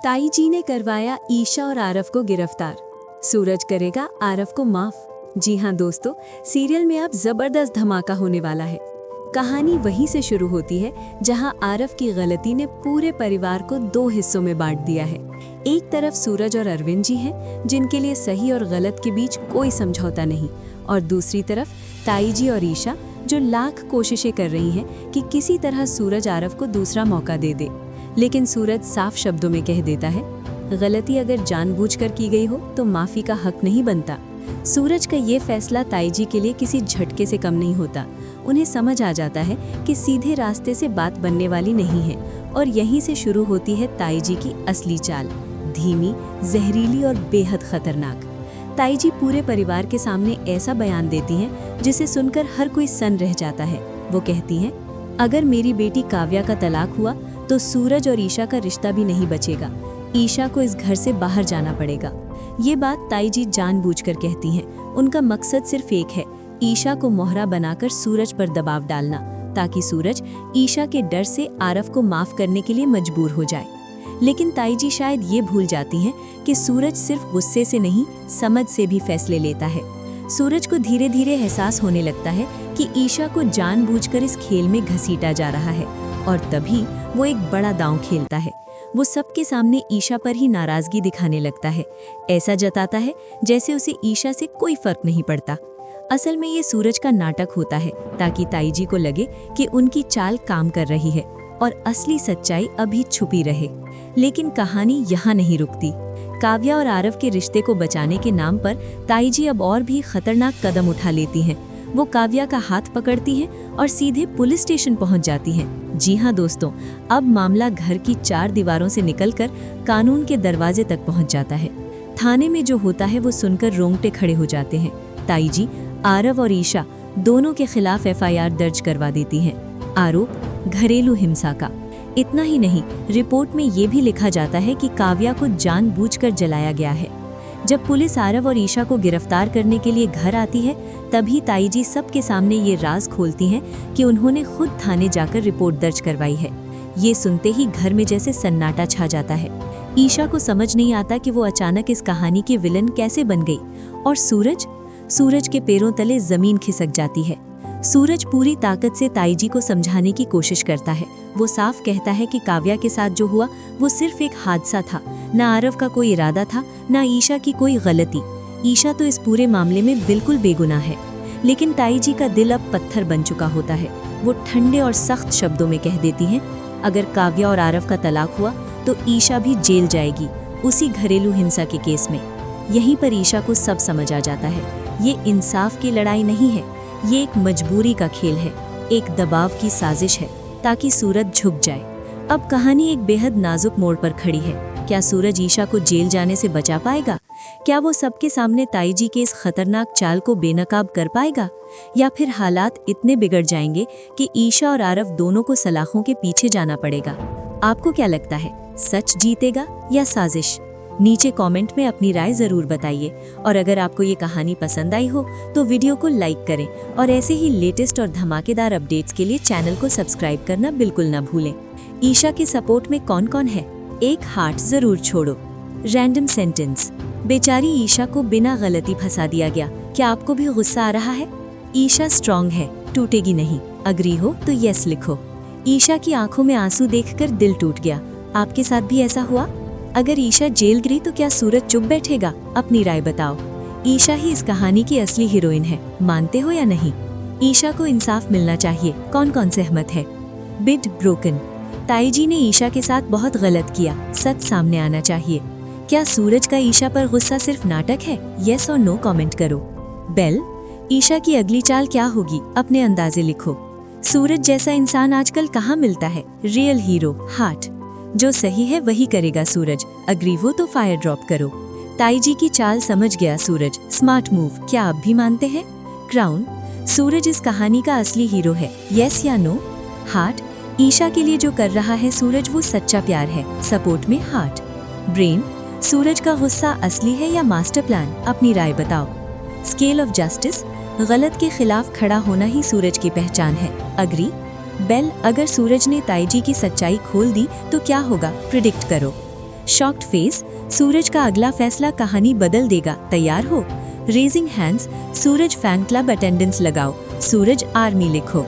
ताई जी ने करवाया ईशा और आरव को गिरफ्तार। सूरज करेगा आरव को माफ। जी हाँ दोस्तों, सीरियल में अब जबरदस्त धमाका होने वाला है। कहानी वहीं से शुरू होती है जहां आरव की गलती ने पूरे परिवार को दो हिस्सों में बांट दिया है। एक तरफ सूरज और अरविंद जी हैं, जिनके लिए सही और गलत के बीच कोई समझौता नहीं, और दूसरी तरफ ताई जी और ईशा, जो लाख कोशिशें कर रही हैं कि किसी तरह सूरज आरव को दूसरा मौका दे दे। लेकिन सूरज साफ शब्दों में कह देता है, गलती अगर जानबूझकर की गई हो तो माफी का हक नहीं बनता। सूरज का ये फैसला ताई जी के लिए किसी झटके से कम नहीं होता। उन्हें समझ आ जाता है कि सीधे रास्ते से बात बनने वाली नहीं है, और यहीं से शुरू होती है ताई जी की असली चाल, धीमी, जहरीली और बेहद खतरनाक। ताई जी पूरे परिवार के सामने ऐसा बयान देती हैं जिसे सुनकर हर कोई सन रह जाता है। वो कहती हैं, अगर मेरी बेटी काव्या का तलाक हुआ तो सूरज और ईशा का रिश्ता भी नहीं बचेगा। ईशा को इस घर से बाहर जाना पड़ेगा। ये बात ताई जी जानबूझकर कहती हैं। उनका मकसद सिर्फ एक है, ईशा को मोहरा बनाकर सूरज पर दबाव डालना, ताकि सूरज ईशा के डर से आरव को माफ करने के लिए मजबूर हो जाए। लेकिन ताई जी शायद ये भूल जाती हैं कि सूरज सिर्फ गुस्से से नहीं, समझ से भी फैसले लेता है। सूरज को धीरे धीरे एहसास होने लगता है कि ईशा को जानबूझकर इस खेल में घसीटा जा रहा है, और तभी वो एक बड़ा दांव खेलता है। वो सबके सामने ईशा पर ही नाराजगी दिखाने लगता है। ऐसा जताता है जैसे उसे ईशा से कोई फर्क नहीं पड़ता। असल में ये सूरज का नाटक होता है, ताकि ताई जी को लगे कि उनकी चाल काम कर रही है और असली सच्चाई अभी छुपी रहे। लेकिन कहानी यहाँ नहीं रुकती। काव्या और आरव के रिश्ते को बचाने के नाम पर ताई जी अब और भी खतरनाक कदम उठा लेती हैं। वो काव्या का हाथ पकड़ती हैं और सीधे पुलिस स्टेशन पहुंच जाती हैं। जी हाँ दोस्तों, अब मामला घर की चार दीवारों से निकलकर कानून के दरवाजे तक पहुंच जाता है। थाने में जो होता है वो सुनकर रोंगटे खड़े हो जाते हैं। ताई जी आरव और ईशा दोनों के खिलाफ एफआईआर दर्ज करवा देती हैं। आरोप घरेलू हिंसा का। इतना ही नहीं, रिपोर्ट में ये भी लिखा जाता है कि काव्या को जानबूझकर जलाया गया है। जब पुलिस आरव और ईशा को गिरफ्तार करने के लिए घर आती है, तभी ताई जी सबके सामने ये राज खोलती हैं कि उन्होंने खुद थाने जाकर रिपोर्ट दर्ज करवाई है। ये सुनते ही घर में जैसे सन्नाटा छा जाता है। ईशा को समझ नहीं आता कि वो अचानक इस कहानी की विलन कैसे बन गई, और सूरज के पैरों तले जमीन खिसक जाती है। सूरज पूरी ताकत से ताई जी को समझाने की कोशिश करता है। वो साफ कहता है कि काव्या के साथ जो हुआ वो सिर्फ एक हादसा था, ना आरव का कोई इरादा था, ना ईशा की कोई गलती। ईशा तो इस पूरे मामले में बिल्कुल बेगुनाह है। लेकिन ताई जी का दिल अब पत्थर बन चुका होता है। वो ठंडे और सख्त शब्दों में कह देती हैं, अगर काव्या और आरव का तलाक हुआ तो ईशा भी जेल जाएगी, उसी घरेलू हिंसा के केस में। यहीं पर ईशा को सब समझ आ जाता है, ये इंसाफ की लड़ाई नहीं है, ये एक मजबूरी का खेल है, एक दबाव की साजिश है, ताकि सूरज झुक जाए। अब कहानी एक बेहद नाजुक मोड़ पर खड़ी है। क्या सूरज ईशा को जेल जाने से बचा पाएगा? क्या वो सबके सामने ताई जी के इस खतरनाक चाल को बेनकाब कर पाएगा? या फिर हालात इतने बिगड़ जाएंगे कि ईशा और आरव दोनों को सलाखों के पीछे जाना पड़ेगा? आपको क्या लगता है, सच जीतेगा या साजिश? नीचे कमेंट में अपनी राय जरूर बताइए, और अगर आपको ये कहानी पसंद आई हो तो वीडियो को लाइक करें, और ऐसे ही लेटेस्ट और धमाकेदार अपडेट्स के लिए चैनल को सब्सक्राइब करना बिल्कुल ना भूलें। ईशा के सपोर्ट में कौन कौन है? एक हार्ट जरूर छोड़ो। रैंडम सेंटेंस, बेचारी ईशा को बिना गलती फंसा दिया गया। क्या आपको भी गुस्सा आ रहा है? ईशा स्ट्रॉन्ग है, टूटेगी नहीं। अग्री हो तो यस लिखो। ईशा की आंखों में आंसू देखकर दिल टूट गया। आपके साथ भी ऐसा हुआ? अगर ईशा जेल गई तो क्या सूरज चुप बैठेगा? अपनी राय बताओ। ईशा ही इस कहानी की असली हीरोइन है, मानते हो या नहीं? ईशा को इंसाफ मिलना चाहिए, कौन कौन सहमत है? बिड ब्रोकन, ताई जी ने ईशा के साथ बहुत गलत किया, सच सामने आना चाहिए। क्या सूरज का ईशा पर गुस्सा सिर्फ नाटक है? यस और नो कमेंट करो। बेल, ईशा की अगली चाल क्या होगी? अपने अंदाजे लिखो। सूरज जैसा इंसान आजकल कहाँ मिलता है? Real hero, heart. जो सही है वही करेगा सूरज। अग्री हो तो फायर ड्रॉप करो। ताई जी की चाल समझ गया सूरज, स्मार्ट मूव। क्या आप भी मानते हैं? क्राउन, सूरज इस कहानी का असली हीरो है, यस या नो? हार्ट, ईशा के लिए जो कर रहा है सूरज वो सच्चा प्यार है, सपोर्ट में हार्ट। ब्रेन, सूरज का गुस्सा असली है या मास्टर प्लान? अपनी राय बताओ। स्केल ऑफ जस्टिस, गलत के खिलाफ खड़ा होना ही सूरज की पहचान है। अग्री? बेल, अगर सूरज ने ताई जी की सच्चाई खोल दी तो क्या होगा? प्रिडिक्ट करो। शॉक्ड फेस, सूरज का अगला फैसला कहानी बदल देगा, तैयार हो? रेजिंग हैंड्स, सूरज फैन क्लब अटेंडेंस लगाओ, सूरज आर्मी लिखो।